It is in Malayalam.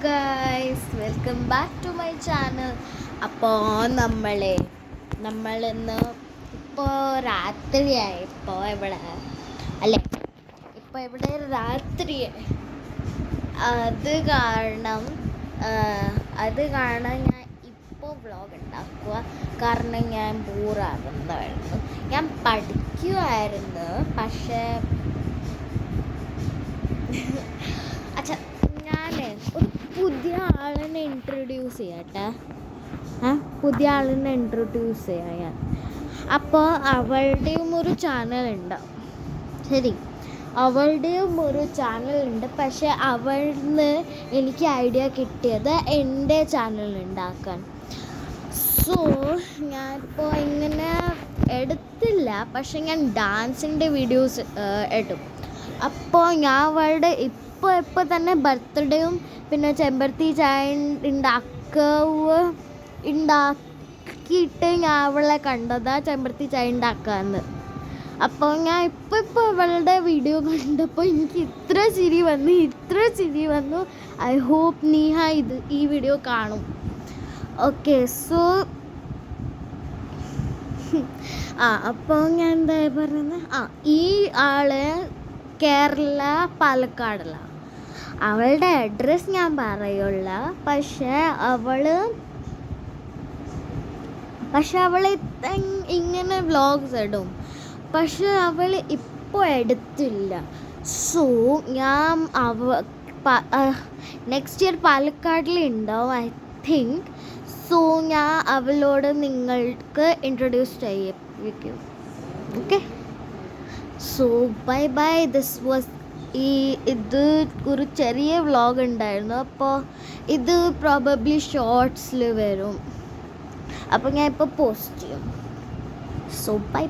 Guys, welcome back to my channel. അപ്പോൾ നമ്മളിന്ന് ഇപ്പോൾ രാത്രിയായി. ഇപ്പോൾ ഇവിടെ രാത്രിയായി. അത് കാരണം ഞാൻ ഇപ്പോൾ വ്ളോഗ് ഉണ്ടാക്കുക. കാരണം ഞാൻ ബോറാകുന്നതായിരുന്നു. ഞാൻ പഠിക്കുമായിരുന്നു, പക്ഷേ ഞാൻ ഒരു പുതിയ ആളിനെ ഇൻട്രൊഡ്യൂസ് ചെയ്യാം ഞാൻ. അപ്പോൾ അവളുടെയും ഒരു ചാനലുണ്ട്. ശരി, അവളുടെയും ഒരു ചാനലുണ്ട്. പക്ഷെ അവളിന്ന് എനിക്ക് ഐഡിയ കിട്ടിയത് എൻ്റെ ചാനൽ ഉണ്ടാക്കാൻ. സോ ഞാനിപ്പോൾ ഇങ്ങനെ എടുത്തില്ല, പക്ഷെ ഞാൻ ഡാൻസിൻ്റെ വീഡിയോസ് ഇടും. അപ്പോൾ ഞാൻ അവളുടെ ഇപ്പോൾ തന്നെ ബർത്ത്ഡേയും പിന്നെ ചെമ്പരത്തി ചായ ഉണ്ടാക്കിയിട്ട് ഞാൻ അവളെ കണ്ടതാണ് ചെമ്പരത്തി ചായ ഉണ്ടാക്കാമെന്ന്. അപ്പോൾ ഞാൻ ഇപ്പോൾ അവളുടെ വീഡിയോ കണ്ടപ്പോൾ എനിക്ക് ഇത്ര ചിരി വന്നു. ഐ ഹോപ്പ് നീഹ ഈ വീഡിയോ കാണും. ഓക്കെ, സോ അപ്പോൾ ഞാൻ എന്താ പറയുന്നത്, ഈ ആള് കേരള പാലക്കാടുള്ള. അവളുടെ അഡ്രസ്സ് ഞാൻ പറയുള്ള. പക്ഷെ അവൾ ഇങ്ങനെ വ്ളോഗ്സ് ഇടും. പക്ഷെ അവൾ ഇപ്പോൾ എടുത്തില്ല. സോ ഞാൻ നെക്സ്റ്റ് ഇയർ പാലക്കാടിൽ ഉണ്ടാവും, ഐ തിങ്ക്. സോ ഞാൻ അവളോട് നിങ്ങൾക്ക് ഇൻട്രൊഡ്യൂസ് ചെയ്യിപ്പിക്കും. Okay, so bye. ഇത് ഒരു ചെറിയ വ്ളോഗ് ഉണ്ടായിരുന്നു. അപ്പോൾ ഇത് പ്രോബബ്ലി ഷോർട്സിൽ വരും. അപ്പോൾ ഞാൻ ഇപ്പോൾ പോസ്റ്റ് ചെയ്യും. So by.